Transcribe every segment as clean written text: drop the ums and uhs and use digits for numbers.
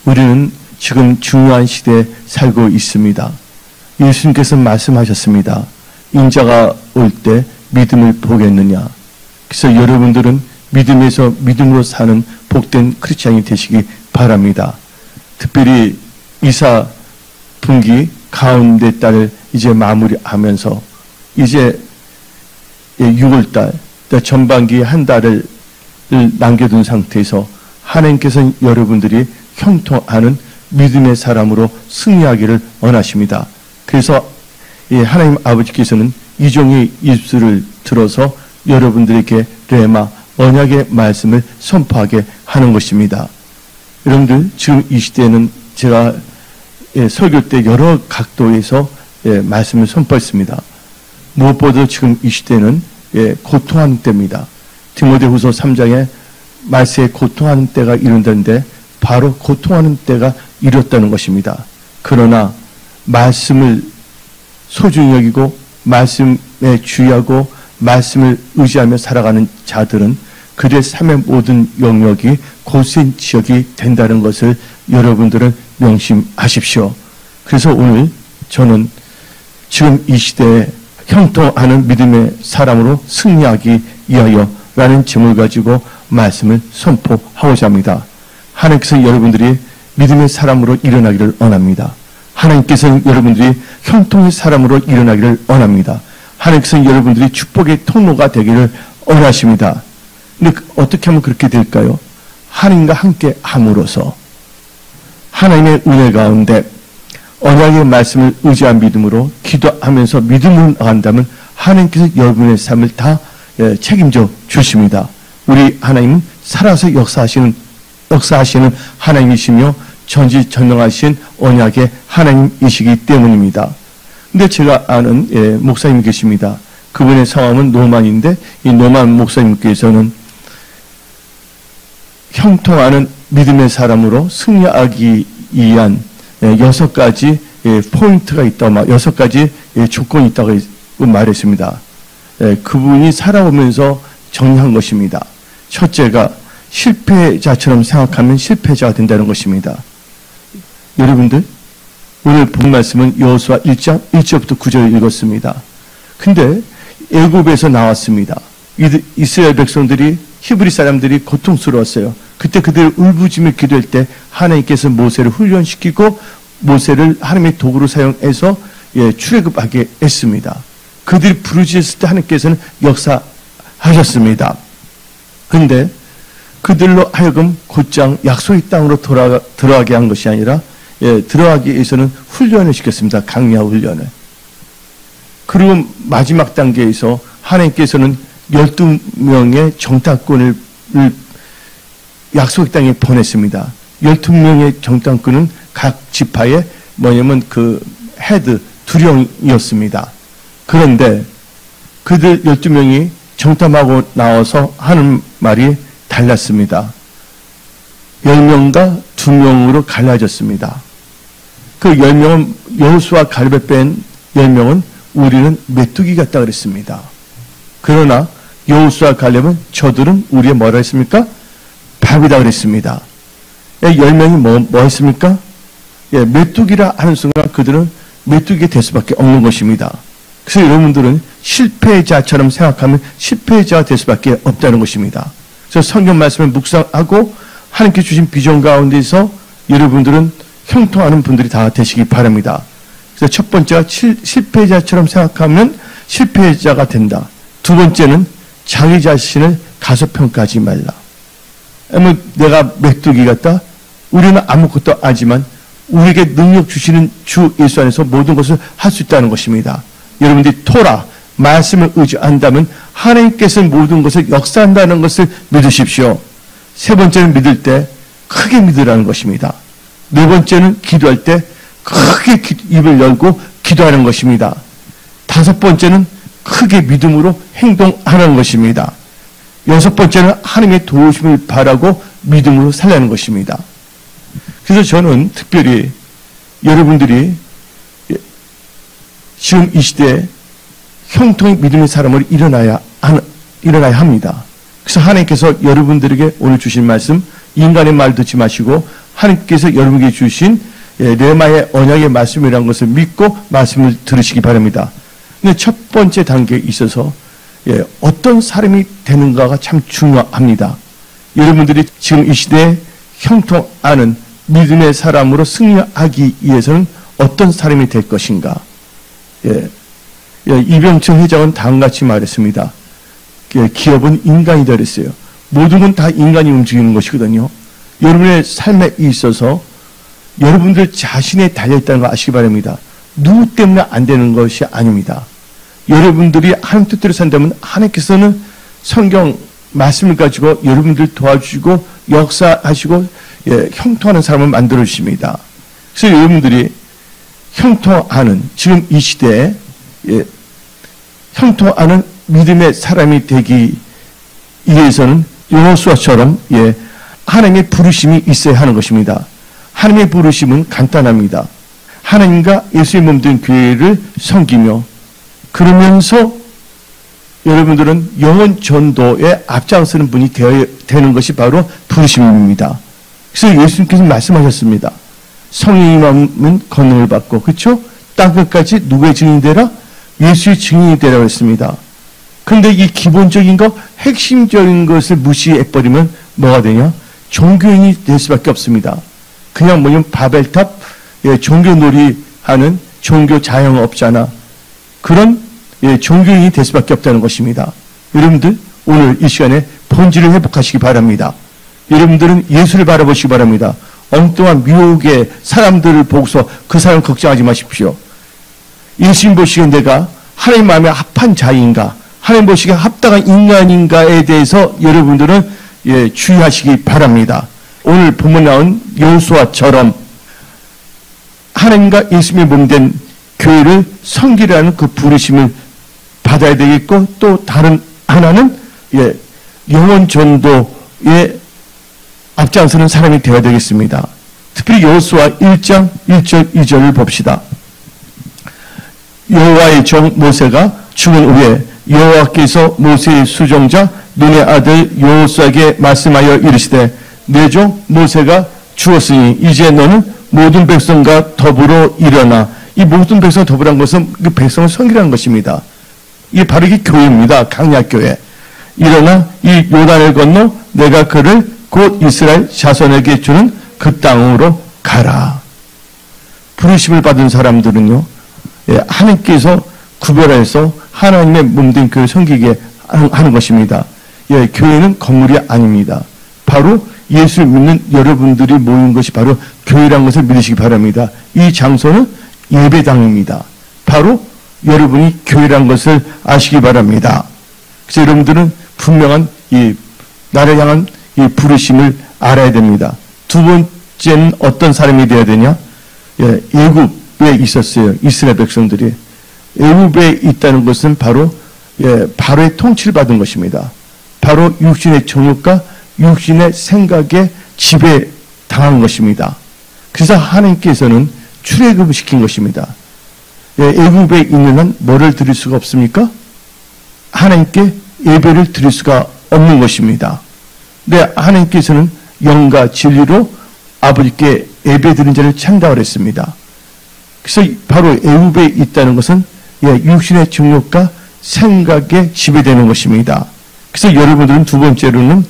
우리는 지금 중요한 시대에 살고 있습니다. 예수님께서 말씀하셨습니다. 인자가 올 때 믿음을 보겠느냐. 그래서 여러분들은 믿음에서 믿음으로 사는 복된 크리스찬이 되시기 바랍니다. 특별히 이사 분기 가운데 달을 이제 마무리하면서 이제 6월달 전반기 한 달을 남겨둔 상태에서 하나님께서는 여러분들이 형통하는 믿음의 사람으로 승리하기를 원하십니다. 그래서 하나님 아버지께서는 이종의 입술을 들어서 여러분들에게 레마 언약의 말씀을 선포하게 하는 것입니다. 여러분들 지금 이 시대에는 제가 설교 때 여러 각도에서 말씀을 선포했습니다. 무엇보다 지금 이 시대는 고통하는 때입니다. 디모데후서 3장에 말세에 고통하는 때가 이른다는데 바로 고통하는 때가 이뤘다는 것입니다. 그러나 말씀을 소중히 여기고 말씀에 주의하고 말씀을 의지하며 살아가는 자들은 그들의 삶의 모든 영역이 고센 지역이 된다는 것을 여러분들은 명심하십시오. 그래서 오늘 저는 지금 이 시대에 형통하는 믿음의 사람으로 승리하기 위하여 라는 제목을 가지고 말씀을 선포하고자 합니다. 하나님께서 여러분들이 믿음의 사람으로 일어나기를 원합니다. 하나님께서는 여러분들이 형통의 사람으로 일어나기를 원합니다. 하나님께서는 여러분들이 축복의 통로가 되기를 원하십니다. 근데 어떻게 하면 그렇게 될까요? 하나님과 함께 함으로써 하나님의 은혜 가운데 언약의 말씀을 의지한 믿음으로 기도하면서 믿음으로 나간다면 하나님께서 여러분의 삶을 다 책임져 주십니다. 우리 하나님은 살아서 역사하시는 하나님이시며 전지전능하신 언약의 하나님이시기 때문입니다. 근데 제가 아는 목사님이 계십니다. 그분의 성함은 노만인데 이 노만 목사님께서는 형통하는 믿음의 사람으로 승리하기 위한 6가지 포인트가 있다, 6가지 조건이 있다고 말했습니다. 그분이 살아오면서 정리한 것입니다. 첫째가 실패자처럼 생각하면 실패자가 된다는 것입니다. 여러분들 오늘 본 말씀은 여호수아 1장 1절부터 9절을 읽었습니다. 근데 애굽에서 나왔습니다. 이스라엘 백성들이 히브리 사람들이 고통스러웠어요. 그때 그들 울부짖며 기도할 때 하나님께서 모세를 훈련시키고 모세를 하나님의 도구로 사용해서 출애굽하게 했습니다. 그들이 부르짖었을 때 하나님께서는 역사하셨습니다. 그런데 그들로 하여금 곧장 약속의 땅으로 들어가게 한 것이 아니라 들어가기 위해서는 훈련을 시켰습니다. 강야 훈련을. 그리고 마지막 단계에서 하나님께서는 12명의 정탐꾼을 약속의 땅에 보냈습니다. 12명의 정탐꾼은 각 지파에 그 헤드 2명이었습니다. 그런데 그들 12명이 정탐하고 나와서 하는 말이 달랐습니다. 10명과 2명으로 갈라졌습니다. 그 10명은 여호수아 갈렙에 뺀 10명은 우리는 메뚜기 같다 그랬습니다. 그러나 여호수아 갈렙은 저들은 우리의 뭐라 했습니까? 밥이다 그랬습니다. 10명이 뭐 했습니까? 메뚜기라 하는 순간 그들은 메뚜기가 될 수밖에 없는 것입니다. 그래서 여러분들은 실패자처럼 생각하면 실패자가 될 수밖에 없다는 것입니다. 그래서 성경 말씀을 묵상하고 하나님께 주신 비전 가운데서 여러분들은 형통하는 분들이 다 되시기 바랍니다. 그래서 첫 번째가 실패자처럼 생각하면 실패자가 된다. 두 번째는 자기 자신을 가소평가하지 말라. 내가 메뚜기 같다? 우리는 아무것도 하지만 우리에게 능력 주시는 주 예수 안에서 모든 것을 할 수 있다는 것입니다. 여러분들이 토라, 말씀을 의지한다면 하나님께서 모든 것을 역사한다는 것을 믿으십시오. 세 번째는 믿을 때 크게 믿으라는 것입니다. 네 번째는 기도할 때 크게 입을 열고 기도하는 것입니다. 다섯 번째는 크게 믿음으로 행동하는 것입니다. 여섯 번째는 하나님의 도우심을 바라고 믿음으로 살라는 것입니다. 그래서 저는 특별히 여러분들이 지금 이 시대에 형통의 믿음의 사람으로 일어나야 합니다. 그래서 하나님께서 여러분들에게 오늘 주신 말씀, 인간의 말 듣지 마시고 하나님께서 여러분에게 주신 레마의 언약의 말씀이라는 것을 믿고 말씀을 들으시기 바랍니다. 근데 첫 번째 단계에 있어서 어떤 사람이 되는가가 참 중요합니다. 여러분들이 지금 이 시대에 형통하는 믿음의 사람으로 승리하기 위해서는 어떤 사람이 될 것인가? 이병철 회장은 다음같이 말했습니다. 기업은 인간이다 그랬어요. 모든 건 다 인간이 움직이는 것이거든요. 여러분의 삶에 있어서 여러분들 자신에 달려있다는 거 아시기 바랍니다. 누구 때문에 안 되는 것이 아닙니다. 여러분들이 하나님 뜻대로 산다면 하나님께서는 성경 말씀을 가지고 여러분들 도와주시고 역사하시고 형통하는 사람을 만들어 주십니다. 그래서 여러분들이 형통하는 지금 이 시대에 형통하는 믿음의 사람이 되기 위해서는 여호수아처럼 하나님의 부르심이 있어야 하는 것입니다. 하나님의 부르심은 간단합니다. 하나님과 예수의 몸된 교회를 섬기며 그러면서 여러분들은 영혼 전도에 앞장서는 분이 되는 것이 바로 부르심입니다. 그래서 예수님께서 말씀하셨습니다. 성령이면 권능을 받고, 그렇죠? 땅끝까지 누구의 증인이 되라? 예수의 증인이 되라고 했습니다. 그런데 이 기본적인 것, 핵심적인 것을 무시해버리면 뭐가 되냐? 종교인이 될 수밖에 없습니다. 그냥 뭐냐면 바벨탑, 종교놀이 하는 종교 자영업자나 그런 종교인이 될 수밖에 없다는 것입니다. 여러분들 오늘 이 시간에 본질을 회복하시기 바랍니다. 여러분들은 예수를 바라보시기 바랍니다. 엉뚱한 미혹의 사람들을 보고서 그 사람 걱정하지 마십시오. 예수님 보시기에 내가 하나님 마음에 합한 자인가, 하나님 보시기에 합당한 인간인가에 대해서 여러분들은 주의하시기 바랍니다. 오늘 본문 나온 여호수아처럼 하나님과 예수님의 몸된 교회를 섬기라는 그 부르심을 받아야 되겠고, 또 다른 하나는 영혼 전도에 앞장서는 사람이 되어야 되겠습니다. 특별히 여호수아 1장 1절 2절을 봅시다. 여호와의 종 모세가 죽은 후에 여호와께서 모세의 수종자 눈의 아들 여호수아에게 말씀하여 이르시되 내 종 모세가 죽었으니 이제 너는 모든 백성과 더불어 일어나. 이 모든 백성과 더불어한 것은 그 백성을 섬기라는 것입니다. 이게 바로 이게 교회입니다. 강약교회. 일어나 이 요단을 건너 내가 그를 곧 이스라엘 자손에게 주는 그 땅으로 가라. 부르심을 받은 사람들은요, 하나님께서 구별해서 하나님의 몸된 교회를 섬기게 하는 것입니다. 교회는 건물이 아닙니다. 바로 예수를 믿는 여러분들이 모인 것이 바로 교회라는 것을 믿으시기 바랍니다. 이 장소는 예배당입니다. 바로 여러분이 교회라는 것을 아시기 바랍니다. 그래서 여러분들은 분명한 이 나를 향한 이 부르심을 알아야 됩니다. 두 번째는 어떤 사람이 되어야 되냐? 애굽에 있었어요. 이스라엘 백성들이. 애굽에 있다는 것은 바로 바로의 통치를 받은 것입니다. 바로 육신의 정욕과 육신의 생각에 지배당한 것입니다. 그래서 하나님께서는 출애굽을 시킨 것입니다. 애굽에 있는 한 뭐를 드릴 수가 없습니까? 하나님께 예배를 드릴 수가 없는 것입니다. 근데 하나님께서는 영과 진리로 아버지께 예배 드리는 자를 찬다고 했습니다. 그래서 바로 애굽에 있다는 것은 육신의 정욕과 생각에 지배되는 것입니다. 그래서 여러분들은 두 번째로는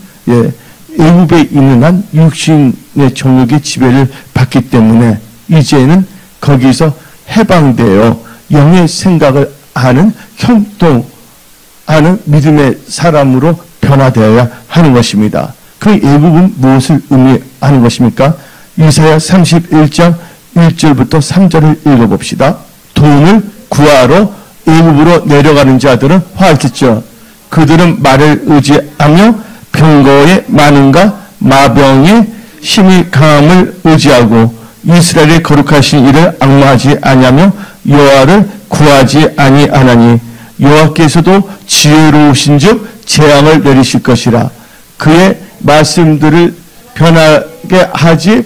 애굽에 있는 한 육신의 정욕의 지배를 받기 때문에 이제는 거기서 해방되어 영의 생각을 하는 형통하는 믿음의 사람으로 변화되어야 하는 것입니다. 그 애굽은 무엇을 의미하는 것입니까? 이사야 31장 1절부터 3절을 읽어봅시다. 돈을 구하러 애굽으로 내려가는 자들은 화했겠죠. 그들은 말을 의지하며 병거의 많음과 마병의 힘이 강함을 의지하고 이스라엘의 거룩하신 이를 앙마하지 아니하며 여호와를 구하지 아니하나니 여호와께서도 지혜로우신즉 재앙을 내리실 것이라. 그의 말씀들을 변하게 하지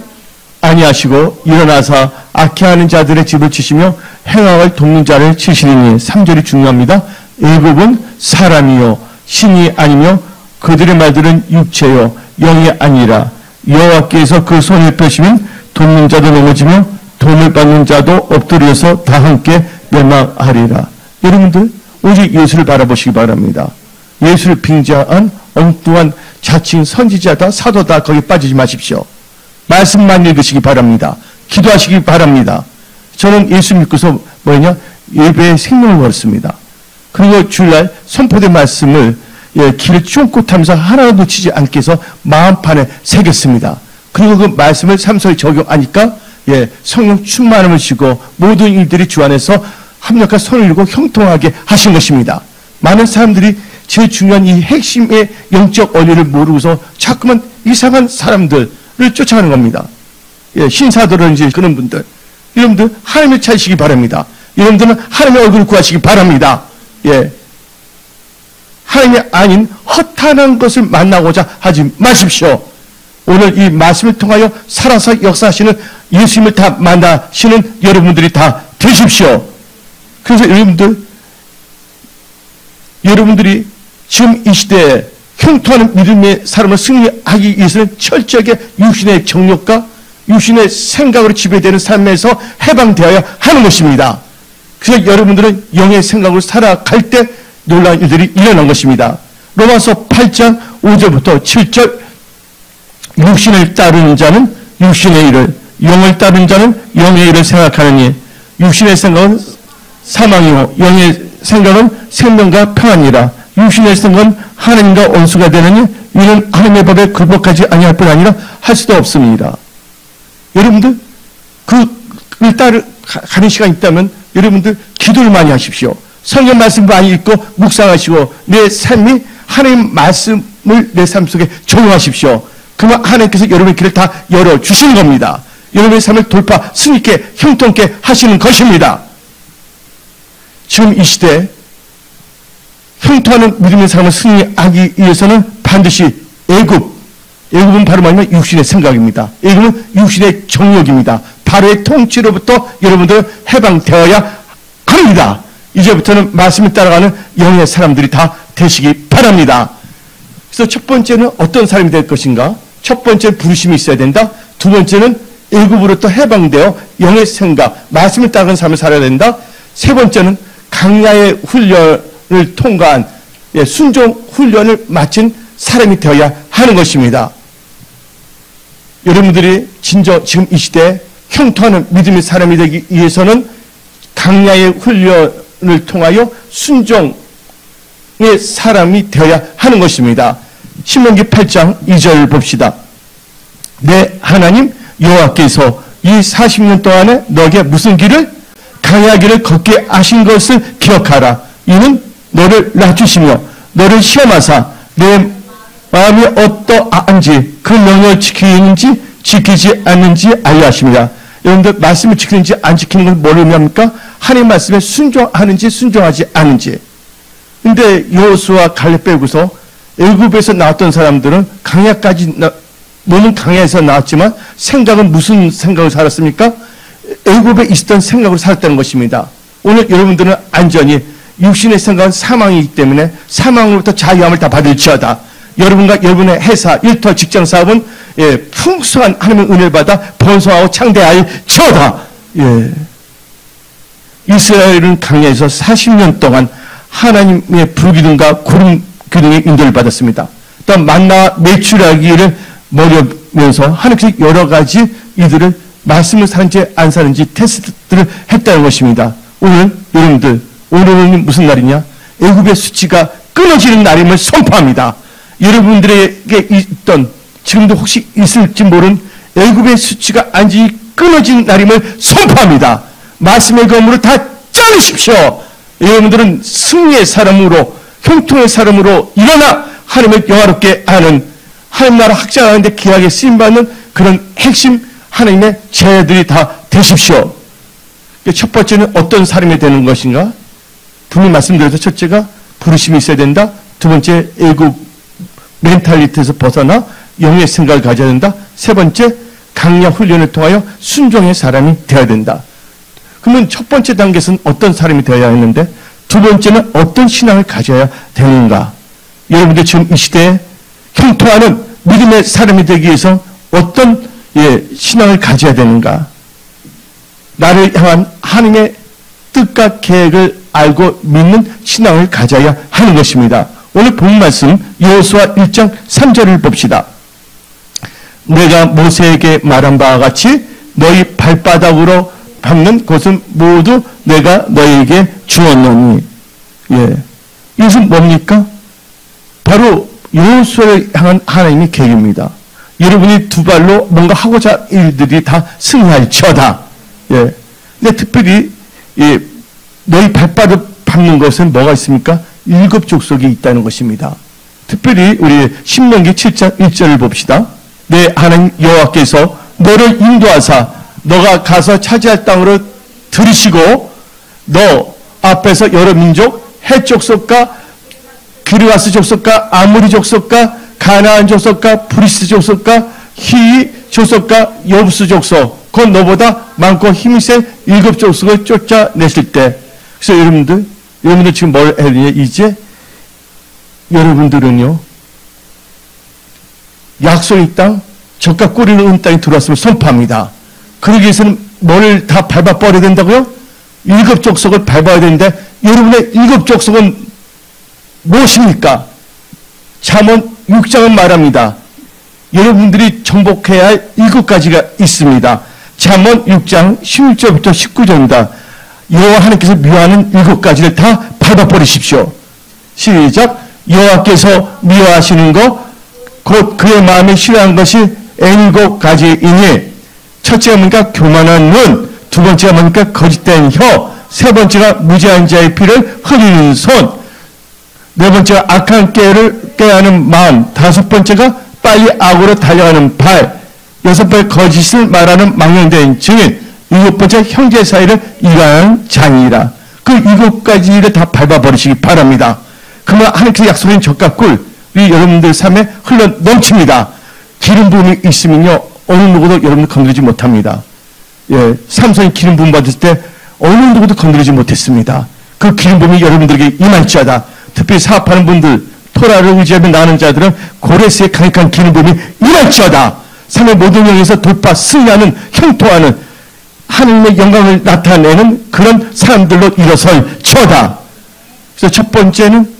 아니하시고 일어나서 악해하는 자들의 집을 치시며 행악을 돕는 자를 치시리니. 3절이 중요합니다. 애굽은 사람이요 신이 아니며 그들의 말들은 육체요 영이 아니라 여호와께서 그 손을 펴시면 돕는 자도 넘어지며 도움을 받는 자도 엎드려서 다 함께 멸망하리라. 여러분들 오직 예수를 바라보시기 바랍니다. 예수를 빙자한 엉뚱한 자칭 선지자다 사도다 거기 빠지지 마십시오. 말씀만 읽으시기 바랍니다. 기도하시기 바랍니다. 저는 예수 믿고서 예배에 생명을 걸었습니다. 그리고 주일날 선포된 말씀을 길을 쫓고 타면서 하나도 놓치지 않게 해서 마음판에 새겼습니다. 그리고 그 말씀을 삶 속에 적용하니까 성령 충만함을 주고 모든 일들이 주 안에서 합력한 손을 들고 형통하게 하신 것입니다. 많은 사람들이 제일 중요한 이 핵심의 영적 원리를 모르고서 자꾸만 이상한 사람들을 쫓아가는 겁니다. 신사들은 그런 분들. 여러분들 하나님을 찾으시기 바랍니다. 여러분들은 하나님의 얼굴을 구하시기 바랍니다. 하나님이 아닌 허탄한 것을 만나고자 하지 마십시오. 오늘 이 말씀을 통하여 살아서 역사하시는 예수님을 다 만나시는 여러분들이 다 되십시오. 그래서 여러분들이 지금 이 시대에 형통하는 믿음의 사람을 승리하기 위해서는 철저하게 육신의 정욕과 육신의 생각으로 지배되는 삶에서 해방되어야 하는 것입니다. 그래서 여러분들은 영의 생각으로 살아갈 때 놀라운 일들이 일어난 것입니다. 로마서 8장 5절부터 7절 육신을 따르는 자는 육신의 일을, 영을 따르는 자는 영의 일을 생각하느니 육신의 생각은 사망이요 영의 생각은 생명과 평안이라. 육신의 생각은 하나님과 원수가 되느니 이는 하나님의 법에 굴복하지 아니할 뿐 아니라 할 수도 없습니다. 여러분들 그를 가는 시간이 있다면 여러분들 기도를 많이 하십시오. 성경 말씀 많이 읽고 묵상하시고 내 삶이 하나님 말씀을 내 삶 속에 적용하십시오. 그러면 하나님께서 여러분의 길을 다 열어주시는 겁니다. 여러분의 삶을 돌파 승리있게 형통케 하시는 것입니다. 지금 이 시대에 형통하는 믿음의 삶을 승리하기 위해서는 반드시 애굽은 바로 뭐냐면 육신의 생각입니다. 애굽은 육신의 정욕입니다. 바로의 통치로부터 여러분들은 해방되어야 합니다. 이제부터는 말씀을 따라가는 영의 사람들이 다 되시기 바랍니다. 그래서 첫 번째는 어떤 사람이 될 것인가? 첫 번째는 부르심이 있어야 된다. 두 번째는 애굽으로부터 해방되어 영의 생각, 말씀을 따라가는 삶을 살아야 된다. 세 번째는 강야의 훈련을 통과한 순종 훈련을 마친 사람이 되어야 하는 것입니다. 여러분들이 지금 이 시대에 형통하는 믿음의 사람이 되기 위해서는 강야의 훈련을 통하여 순종의 사람이 되어야 하는 것입니다. 신명기 8장 2절 봅시다. 내 하나님 여호와께서 이 40년 동안에 너에게 무슨 길을? 강야 길을 걷게 하신 것을 기억하라. 이는 너를 낮추시며 너를 시험하사 내 마음이 어떠한지 그 명령을 지키는지 지키지 않는지 알려 하십니다. 여러분들 말씀을 지키는지 안 지키는 걸 뭘 의미합니까? 하나님 말씀에 순종하는지 순종하지 않는지. 근데 여호수아 갈렙 빼고서 애굽에서 나왔던 사람들은 강야까지 몸은 강야에서 나왔지만 생각은 무슨 생각을 살았습니까? 애굽에 있었던 생각으로 살았다는 것입니다. 오늘 여러분들은 안전히 육신의 생각은 사망이기 때문에 사망으로부터 자유함을 다 받을지어다. 여러분과 여러분의 회사, 일터, 직장 사업은 풍성한 하나님의 은혜를 받아 번성하고 창대할지어다. 이스라엘은 강야에서 40년 동안 하나님의 불기둥과 구름 기둥의 인도를 받았습니다. 또 만나와 메추라기를 먹으면서 하나님께서 여러 가지 이들을 말씀을 사는지 안 사는지 테스트를 했다는 것입니다. 오늘은 무슨 날이냐? 애굽의 수치가 끊어지는 날임을 선포합니다. 여러분들에게 있던 지금도 혹시 있을지 모르는 애굽의 수치가 안지 끊어진 날임을 선포합니다. 말씀의 검으로 다 자르십시오. 여러분들은 승리의 사람으로 형통의 사람으로 일어나 하나님을 영화롭게 하는 하나님 나라 확장하는데 귀하게 쓰임받는 그런 핵심 하나님의 제자들이 다 되십시오. 첫 번째는 어떤 사람이 되는 것인가? 분명히 말씀드려서 첫째가 부르심이 있어야 된다. 두 번째 애굽 멘탈리티에서 벗어나 영의 생각을 가져야 된다. 세 번째 강야 훈련을 통하여 순종의 사람이 되어야 된다. 그러면 첫 번째 단계에서는 어떤 사람이 되어야 했는데 두 번째는 어떤 신앙을 가져야 되는가? 여러분들 지금 이 시대에 형통하는 믿음의 사람이 되기 위해서 어떤 신앙을 가져야 되는가? 나를 향한 하나님의 뜻과 계획을 알고 믿는 신앙을 가져야 하는 것입니다. 오늘 본 말씀 여호수아 1장 3절을 봅시다. 내가 모세에게 말한 바와 같이 너희 발바닥으로 밟는 곳은 모두 내가 너희에게 주었노니. 이것은 뭡니까? 바로 여호수아를 향한 하나님의 계획입니다. 여러분이 두 발로 뭔가 하고자 일들이 다 승리할지어다. 근데 특별히 너희 발바닥 밟는 것은 뭐가 있습니까? 7족속이 있다는 것입니다. 특별히 우리 신명기 7장 1절을 봅시다. 내 하나님 여호와께서 너를 인도하사 너가 가서 차지할 땅으로 들이시고 너 앞에서 여러 민족 헷 족속과 기르가스 족속과 아모리 족속과 가나안 족속과 브리스 족속과 히위 족속과 여부스 족속 곧 너보다 많고 힘이 센 7족속을 쫓아내실 때, 그래서 여러분들 지금 뭘 해야 되냐? 이제 여러분들은요 약속의 땅 젖과 꿀이 흐르는 땅에 들어왔음을 선포합니다. 그러기 위해서는 뭘 다 밟아버려야 된다고요? 7족속을 밟아야 되는데 여러분의 7족속은 무엇입니까? 잠언 6장은 말합니다. 여러분들이 정복해야 할 7가지가 있습니다. 잠언 6장 11절부터 19절입니다. 여호와 하나님께서 미워하는 7가지를 다 밟아버리십시오. 시작. 여호와께서 미워하시는 것 곧 그의 마음에 싫어하는 것이 7가지이니 첫째가 뭡니까? 교만한 눈, 두 번째가 뭡니까? 거짓된 혀, 세 번째가 무죄한 자의 피를 흘리는 손, 네 번째가 악한 깨를 깨하는 마음, 다섯 번째가 빨리 악으로 달려가는 발, 여섯 번째 거짓을 말하는 망령된 증인, 일곱 번째 형제 사이를 이간하는 장이라. 그 7가지를 다 밟아버리시기 바랍니다. 그러면 하나님께서 약속한 젖과 꿀이 여러분들 삶에 흘러 넘칩니다. 기름 부음이 있으면요 어느 누구도 여러분을 건드리지 못합니다. 삼손이 기름 부음 받을 때 어느 누구도 건드리지 못했습니다. 그 기름 부음이 여러분들에게 임할지어다. 특별히 사업하는 분들, 토라를 의지하며 나가는 자들은 고레스의 강력한 기름 부음이 임할지어다. 삶의 모든 영역에서 돌파, 승리하는, 형통하는 하나님의 영광을 나타내는 그런 사람들로 일어설지어다. 그래서 첫 번째는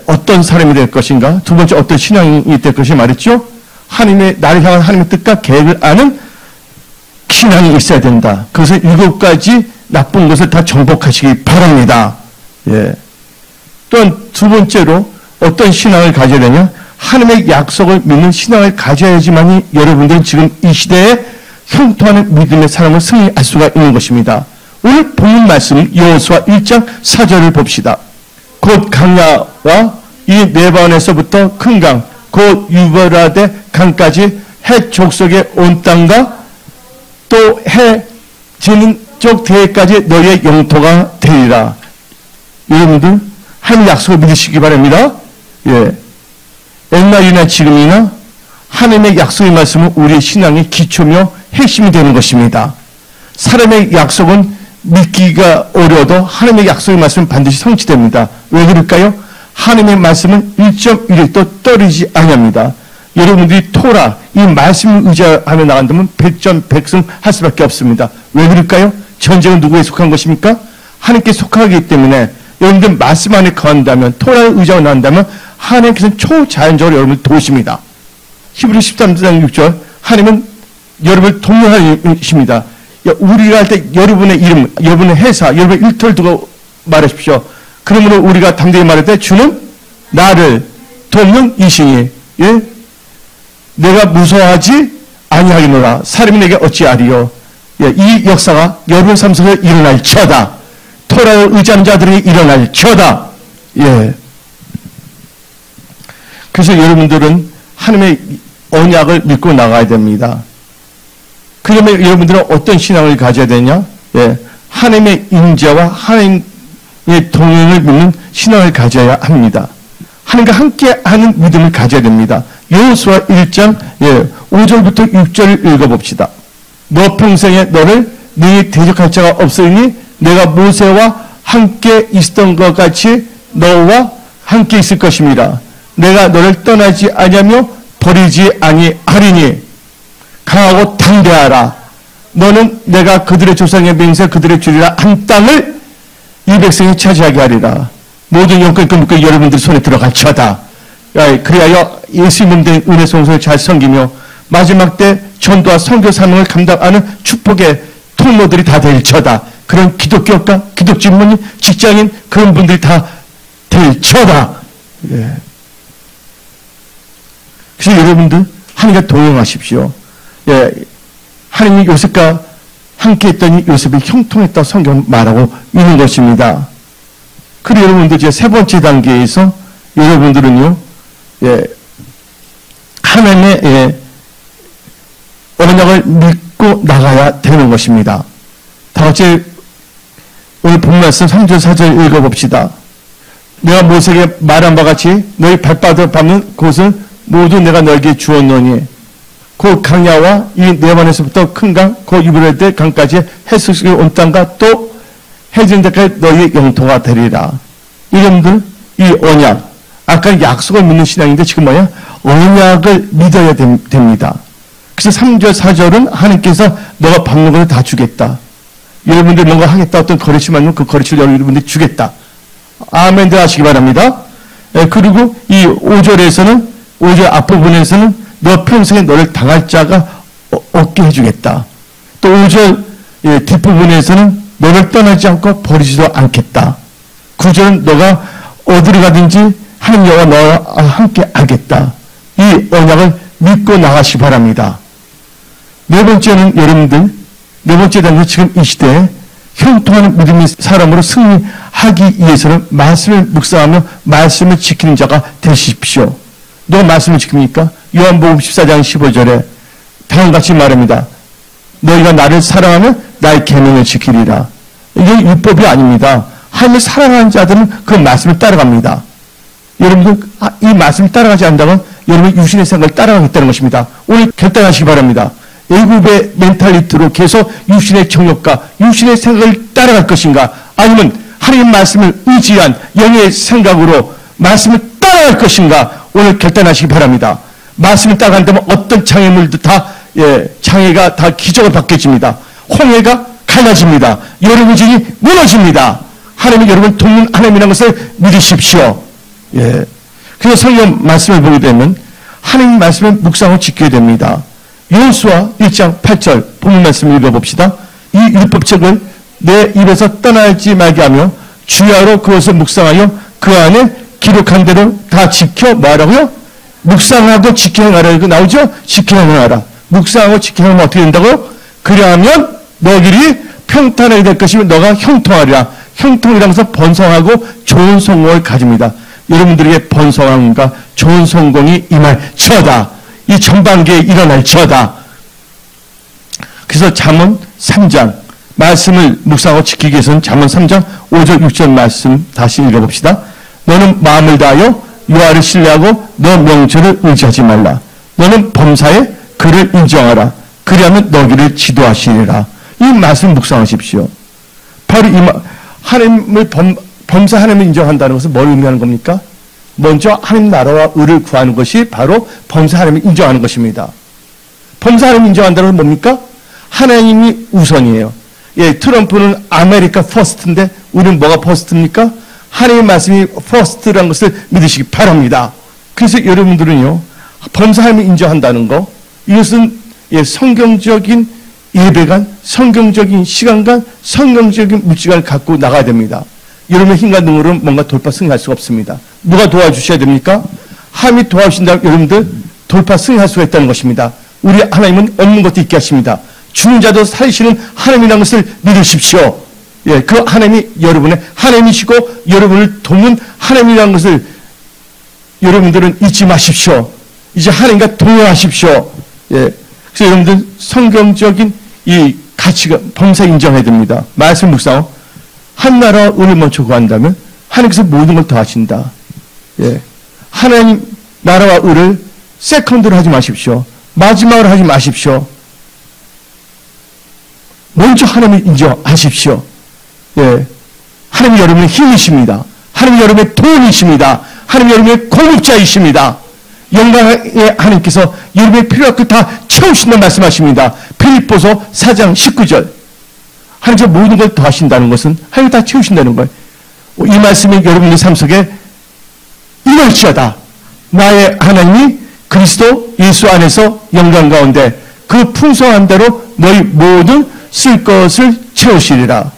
어떤 사람이 될 것인가? 두 번째 어떤 신앙이 될 것이 말했죠? 하나님의, 나를 향한 하나님의 뜻과 계획을 아는 신앙이 있어야 된다. 그것을 7가지 나쁜 것을 다 정복하시기 바랍니다. 또한 두 번째로 어떤 신앙을 가져야 되냐? 하나님의 약속을 믿는 신앙을 가져야지만이 여러분들은 지금 이 시대에 형통하는 믿음의 사람을 승리할 수가 있는 것입니다. 오늘 본문 말씀 여호수아 1장 4절을 봅시다. 곧 강야와 이 네반에서부터 큰 강, 곧 유브라데 강까지 헷 족속의 온 땅과 또 해 지는 쪽 대해까지 너희의 영토가 되리라. 여러분들 하나님 약속을 믿으시기 바랍니다. 옛날이나 지금이나 하나님의 약속의 말씀은 우리의 신앙의 기초며 핵심이 되는 것입니다. 사람의 약속은 믿기가 어려워도 하나님의 약속의 말씀은 반드시 성취됩니다. 왜 그럴까요? 하나님의 말씀은 1.1도 떨어지지 아니합니다. 여러분들이 토라, 이 말씀을 의지하며 나간다면 백전백승 할 수밖에 없습니다. 왜 그럴까요? 전쟁은 누구에 속한 것입니까? 하나님께 속하기 때문에 여러분들 말씀 안에 거한다면, 토라를 의지하고 나간다면 하나님께서는 초자연적으로 여러분을 도우십니다. 히브리 13장 6절, 하나님은 여러분을 동료하십니다. 우리가 할 때 여러분의 이름, 여러분의 회사, 여러분의 일터를 두고 말하십시오. 그러므로 우리가 담대히 말할 때 주는 나를 돕는 이신이, 내가 무서워하지 아니하겠노라. 사람이 내게 어찌하리요. 이 역사가 여러분 삶 속에 일어날지어다. 토라를 의지하는 자들이 일어날지어다. 그래서 여러분들은 하나님의 언약을 믿고 나가야 됩니다. 그러면 여러분들은 어떤 신앙을 가져야 되냐? 하나님의 인자와 하나님의 동행을 믿는 신앙을 가져야 합니다. 하나님과 함께하는 믿음을 가져야 됩니다. 여호수아 1장 5절부터 6절을 읽어봅시다. 너 평생에 너를 능히 대적할 자가 없으니 내가 모세와 함께 있었던 것 같이 너와 함께 있을 것입니다. 내가 너를 떠나지 아니하며 버리지 아니하리니. 강하고 담대하라. 너는 내가 그들의 조상의 맹세 그들의 주리라 한 땅을 이 백성이 차지하게 하리라. 모든 영권 끊고 여러분들 손에 들어갈지어다. 그리하여 예수님 된 은혜 성소를 잘 섬기며 마지막 때 전도와 선교 사명을 감당하는 축복의 통로들이 다 될지어다. 그런 기독교과 기독주의문인 직장인 그런 분들이 다 될지어다. 예. 그래서 여러분들 하나님과 동행하십시오. 예. 하나님이 요셉과 함께 했더니 요셉이 형통했다고 성경 말하고 있는 것입니다. 그리고 여러분들 이제 세 번째 단계에서 여러분들은요, 예, 하나님의 예, 언약을 믿고 나가야 되는 것입니다. 다 같이 오늘 본 말씀 3절 4절 읽어봅시다. 내가 모세에게 말한 바 같이 너희 발바닥 밟는 곳은 모두 내가 너에게 주었노니 그 강야와 이 네반에서부터 큰 강, 그 유브라데 강까지 해수식이 온 땅과 또 해진 데까지 너희의 영토가 되리라. 여러분들 이 언약, 아까 약속을 믿는 신앙인데 지금 뭐야? 언약을 믿어야 됩니다. 그래서 3절 4절은 하나님께서 너가 밟는 것을 다 주겠다. 여러분들 뭔가 하겠다 어떤 거래치만 그 거래치를 여러분들이 주겠다. 아멘들 하시기 바랍니다. 그리고 이 5절에서는 5절 앞부분에서는 너 평생에 너를 당할 자가 없게 해주겠다. 또 5절 뒷부분에서는 너를 떠나지 않고 버리지도 않겠다. 9절은 너가 어디로 가든지 하나님 여호와 너와 함께 하겠다. 이 언약을 믿고 나가시 바랍니다. 네 번째는 여러분들 네 번째 단계 지금 이 시대에 형통하는 믿음의 사람으로 승리하기 위해서는 말씀을 묵상하며 말씀을 지키는 자가 되십시오. 누가 말씀을 지킵니까? 요한복음 14장 15절에 다음같이 말합니다. 너희가 나를 사랑하면 나의 계명을 지키리라. 이게 율법이 아닙니다. 하나님을 사랑하는 자들은 그 말씀을 따라갑니다. 여러분들 이 말씀을 따라가지 않는다면 여러분 유신의 생각을 따라가겠다는 것입니다. 오늘 결단하시기 바랍니다. 애굽의 멘탈리티로 계속 유신의 정욕과 유신의 생각을 따라갈 것인가 아니면 하나님 말씀을 의지한 영의 생각으로 말씀을 따라갈 것인가 오늘 결단하시기 바랍니다. 말씀을 따라간다면 어떤 장애물도 다 장애가 다 기적으로 바뀌어집니다. 홍해가 갈라집니다. 여러분 진이 무너집니다. 하나님이 여러분 돕는 하나님이라는 것을 믿으십시오. 예. 그래서 성경 말씀을 보게 되면 하나님 말씀을 묵상하고 지켜야 됩니다. 여호수아 1장 8절 본문 말씀을 읽어봅시다. 이 율법책을 내 입에서 떠나지 말게 하며 주야로 그것을 묵상하여 그 안에 기록한 대로 다 지켜 뭐하라고요? 묵상하고 지켜 행하라. 이거 나오죠? 지켜 행하라. 묵상하고 지켜 행하면 어떻게 된다고요? 그리하면 너희들이 평탄하게 될 것이며 너가 형통하리라. 형통이라면서 번성하고 좋은 성공을 가집니다. 여러분들에게 번성함과 좋은 성공이 임할지어다. 이 전반기에 일어날지어다. 그래서 잠언 3장 말씀을 묵상하고 지키기 위해서는 잠언 3장 5절 6절 말씀 다시 읽어봅시다. 너는 마음을 다하여 여호와를 신뢰하고 너 명철을 의지하지 말라. 너는 범사에 그를 인정하라. 그리하면 너희를 지도하시리라. 이 말씀 묵상하십시오. 바로 이 하나님을 범사 하나님을 인정한다는 것은 뭘 의미하는 겁니까? 먼저 하나님 나라와 의를 구하는 것이 바로 범사 하나님을 인정하는 것입니다. 범사 하나님을 인정한다는 것은 뭡니까? 하나님이 우선이에요. 예, 트럼프는 아메리카 퍼스트인데 우리는 뭐가 퍼스트입니까? 하나님의 말씀이 퍼스트라는 것을 믿으시기 바랍니다. 그래서 여러분들은요, 범사 하나님을 인정한다는 거, 이것은 예, 성경적인 예배관, 성경적인 시간관, 성경적인 물질관을 갖고 나가야 됩니다. 여러분의 힘과 능으로는 뭔가 돌파 승리할 수가 없습니다. 누가 도와주셔야 됩니까? 하나님이 도와주신다면 여러분들 돌파 승리할 수가 있다는 것입니다. 우리 하나님은 없는 것도 있게 하십니다. 죽는 자도 살리시는 하나님이라는 것을 믿으십시오. 예, 그 하나님이 여러분의 하나님이시고 여러분을 돕는 하나님이라는 것을 여러분들은 잊지 마십시오. 이제 하나님과 동행하십시오. 예, 그래서 여러분들 성경적인 이 가치가 범사 인정해야 됩니다. 말씀 묵상 한 나라와 의를 먼저 구한다면 하나님께서 모든 걸 더 하신다. 예, 하나님 나라와 의를 세컨드로 하지 마십시오. 마지막으로 하지 마십시오. 먼저 하나님을 인정하십시오. 예, 하나님 여러분의 힘이십니다. 하나님 여러분의 도움이십니다. 하나님 여러분의 공급자이십니다. 영광의 하나님께서 여러분의 필요한 것 다 채우신다는 말씀하십니다. 빌립보서 4장 19절. 하나님께서 모든 걸 더하신다는 것은 하나님 다 채우신다는 거예요. 이 말씀이 여러분의 삶 속에 이럴지어다. 나의 하나님이 그리스도 예수 안에서 영광 가운데 그 풍성한 대로 너희 모든 쓸 것을 채우시리라.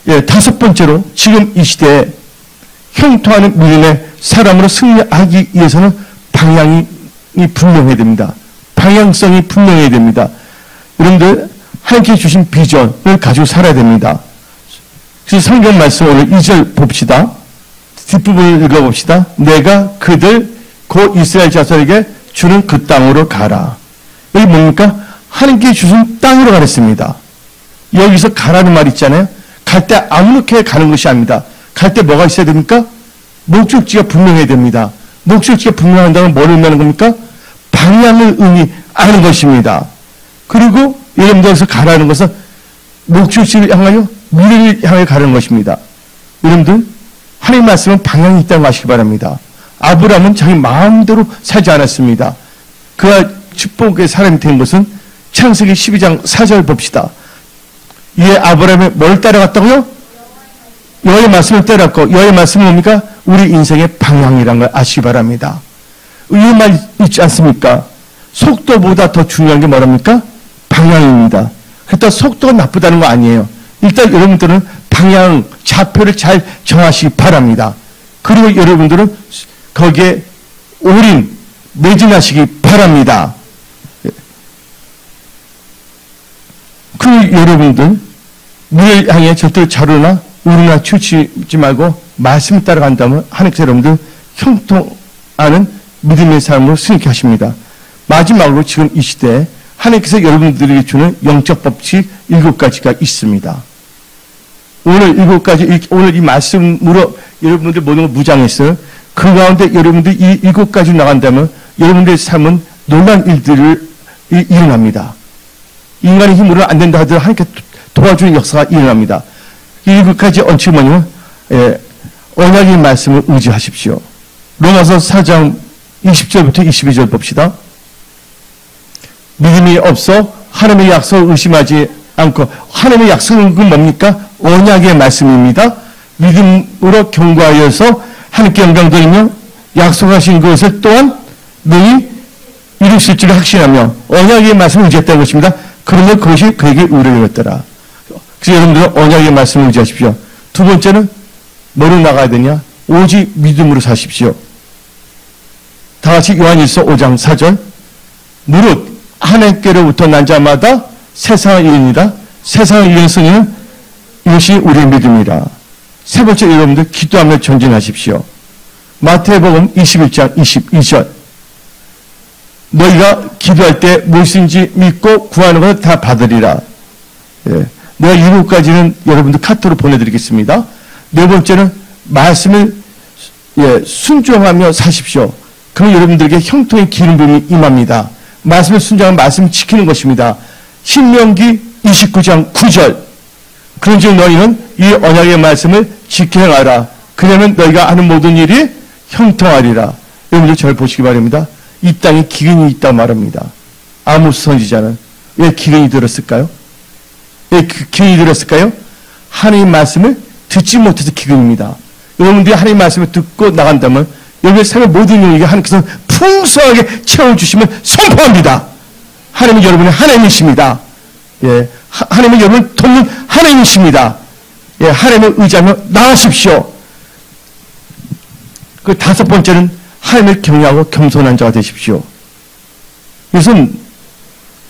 예, 다섯 번째로 지금 이 시대에 형통하는 믿음의 사람으로 승리하기 위해서는 방향이 분명해야 됩니다. 방향성이 분명해야 됩니다. 여러분들 하나님께 주신 비전을 가지고 살아야 됩니다. 그래서 성경 말씀 오늘 2절 봅시다. 뒷부분을 읽어봅시다. 내가 그들 곧 이스라엘 자손에게 주는 그 땅으로 가라. 여기 뭡니까? 하나님께 주신 땅으로 가랬습니다. 여기서 가라는 말 있잖아요. 갈 때 아무렇게 가는 것이 아닙니다. 갈 때 뭐가 있어야 됩니까? 목적지가 분명해야 됩니다. 목적지가 분명한다면 뭘 의미하는 겁니까? 방향을 의미하는 것입니다. 그리고 여러분들에서 가라는 것은 목적지를 향하여 미래를 향해 가는 것입니다. 여러분들 하나님 말씀은 방향이 있다고 하시기 바랍니다. 아브라함은 자기 마음대로 살지 않았습니다. 그가 축복의 사람이 된 것은 창세기 12장 4절 봅시다. 이에 아브라함이 뭘 따라갔다고요? 여호와의 말씀을 따라갔고, 여호와의 말씀은 뭡니까? 우리 인생의 방향이라는 걸 아시기 바랍니다. 이 말 있지 않습니까? 속도보다 더 중요한 게 뭐랍니까? 방향입니다. 그렇다고 속도가 나쁘다는 거 아니에요. 일단 여러분들은 방향, 좌표를 잘 정하시기 바랍니다. 그리고 여러분들은 거기에 매진하시기 바랍니다. 그 여러분들 미래를 향해 절대로 좌로나 우르나 치우치지 말고 말씀을 따라간다면 하나님께서 여러분들 형통하는 믿음의 삶으로 승리케 하십니다. 마지막으로 지금 이 시대에 하나님께서 여러분들에게 주는 영적 법칙 7가지가 있습니다. 오늘 7가지, 오늘 이 말씀으로 여러분들 모든 걸 무장했어요. 그 가운데 여러분들이 이 7가지로 나간다면 여러분들의 삶은 놀라운 일들을 일어납니다. 인간의 힘으로는 안 된다 하더라도 하나님께 도와주는 역사가 일어납니다. 이 7가지 원칙이 뭐냐면 언약의 말씀을 의지하십시오. 로마서 4장 20절부터 22절 봅시다. 믿음이 없어 하나님의 약속을 의심하지 않고, 하나님의 약속은 뭡니까? 언약의 말씀입니다. 믿음으로 경고하여서 하나님께 영광 돌리며 약속하신 것을 또한 너희 이루실 줄 확신하며 언약의 말씀을 의지했다는 것입니다. 그러면 그것이 그에게 의뢰였더라. 그래서 여러분들은 언약의 말씀을 의지하십시오. 두 번째는 뭐로 나가야 되냐? 오직 믿음으로 사십시오. 다 같이 요한일서 5장 4절. 무릇 하나님께로부터 난 자마다 세상을 이깁니다. 세상을 이기는 승리는 이것이 우리의 믿음이라. 세 번째, 여러분들 기도하며 전진하십시오. 마태복음 21장 22절. 너희가 기도할 때 무엇인지 믿고 구하는 것을 다 받으리라. 예. 내가 7가지는 여러분들 카톡으로 보내드리겠습니다. 네 번째는 말씀을 순종하며 사십시오. 그럼 여러분들에게 형통의 기름 부음이 임합니다. 말씀을 순종하면 말씀을 지키는 것입니다. 신명기 29장 9절. 그런즉 너희는 이 언약의 말씀을 지켜 행하라. 그러면 너희가 하는 모든 일이 형통하리라. 여러분들 저를 보시기 바랍니다. 이 땅에 기근이 있다고 말합니다. 아모스 선지자는 왜 기근이 들었을까요? 왜 기근이 들었을까요? 하나님의 말씀을 듣지 못해서 기근입니다. 여러분들이 하나님의 말씀을 듣고 나간다면 여러분의 삶의 모든 일을 하나님께서 풍성하게 채워주시면 선포합니다. 하나님은 여러분의 하나님이십니다. 예, 하나님은 여러분을 돕는 하나님이십니다. 예, 하나님을 의지하며 나가십시오. 그 다섯 번째는 하나님을 경외하고 겸손한 자가 되십시오. 이것은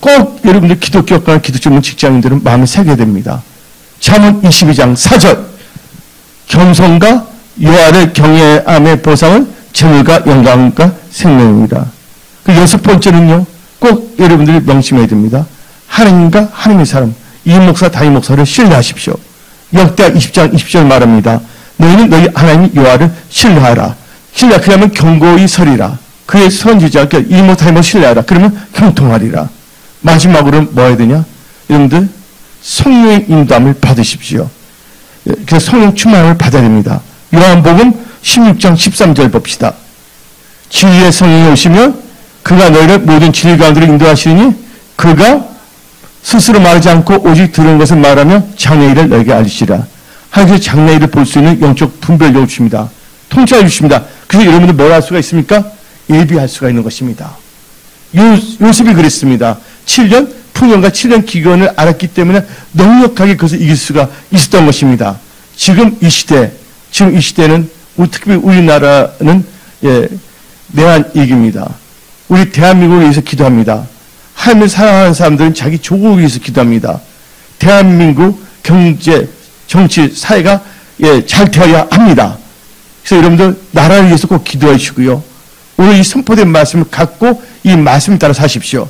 꼭 여러분들 기독교학과 기독교 직장인들은 마음에 새겨야 됩니다. 잠언 22장 4절. 겸손과 여호와를 경외함의 보상은 재물과 영광과 생명입니다. 그 여섯 번째는요, 꼭 여러분들이 명심해야 됩니다. 하나님과 하나님의 사람, 이 목사, 담임 목사를 신뢰하십시오. 역대하 20장 20절 말합니다. 너희는 너희 하나님 여호와를 신뢰하라. 신뢰하면 경고히 서리라. 그의 선지자, 그러니까 이모 담임을 신뢰하라. 그러면 형통하리라. 마지막으로는 뭐 해야 되냐? 여러분들 성령의 인도함을 받으십시오. 그래서 성령 충만함을 받아야 됩니다. 요한복음 16장 13절 봅시다. 진리의 성령이 오시면 그가 너희를 모든 진리 가운데로 인도하시니 그가 스스로 말하지 않고 오직 들은 것을 말하며 장래일을 너에게 알리시라. 하나님께서 장래일을 볼 수 있는 영적 분별력을 주십니다. 통찰해 주십니다. 그래서 여러분들 뭘 할 수가 있습니까? 예비할 수가 있는 것입니다. 요셉이 그랬습니다. 7년 풍년과 7년 기근을 알았기 때문에 넉넉하게 그것을 이길 수가 있었던 것입니다. 지금 이 시대는 특히 우리나라는 내환위기입니다. 우리 대한민국을 위해서 기도합니다. 하나님을 사랑하는 사람들은 자기 조국을 위해서 기도합니다. 대한민국 경제, 정치, 사회가 잘 되어야 합니다. 그래서 여러분들 나라를 위해서 꼭 기도해 주시고요. 오늘 이 선포된 말씀을 갖고 이 말씀을 따라 사십시오.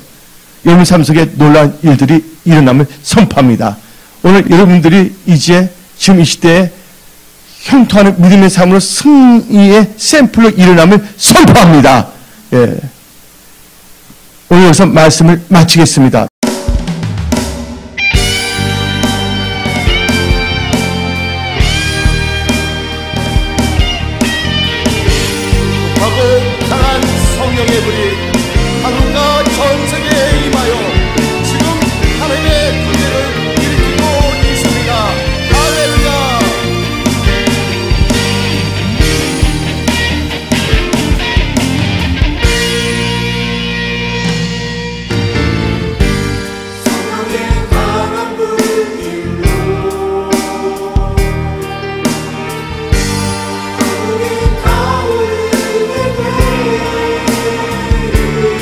여러분 삶 속에 놀라운 일들이 일어남을 선포합니다. 오늘 여러분들이 이제 지금 이 시대에 형통하는 믿음의 삶으로 승리의 샘플로 일어남을 선포합니다. 오늘 여기서 말씀을 마치겠습니다. 강한 성령의 불이 한국과 전 세계에 임하여 지금 하나님의 군대를 일으키고 있습니다. 할렐루야. 성령의 강한 불길로 하늘이 타오르게 되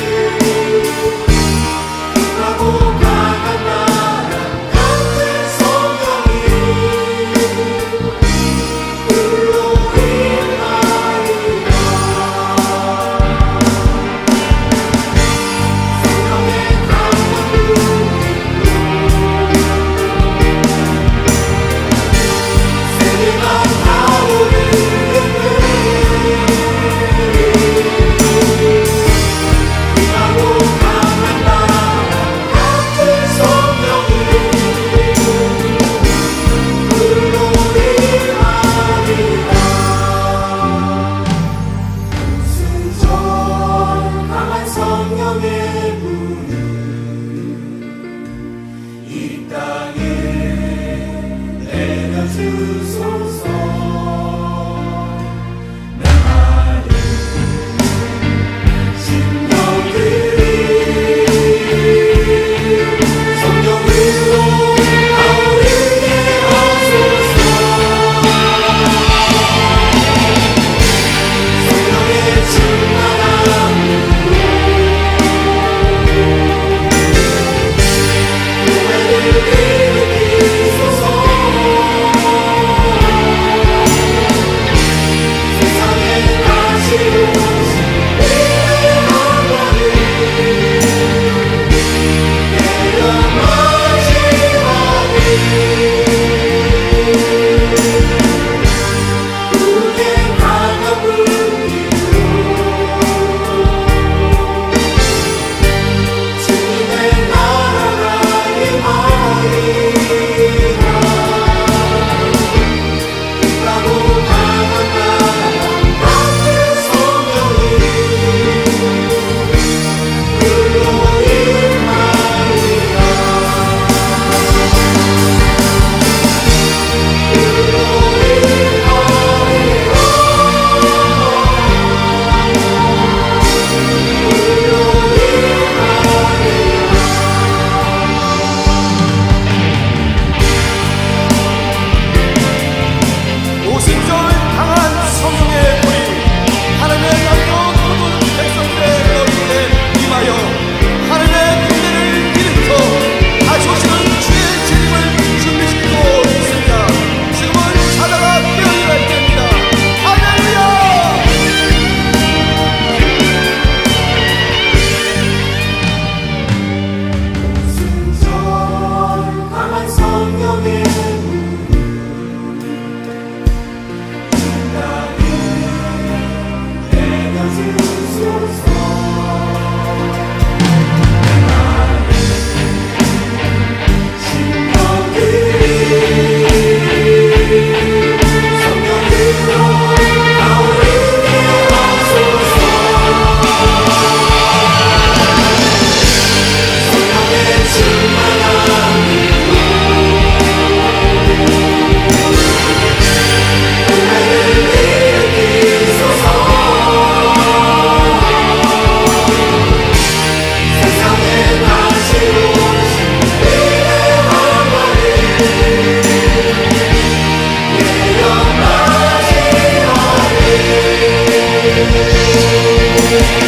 주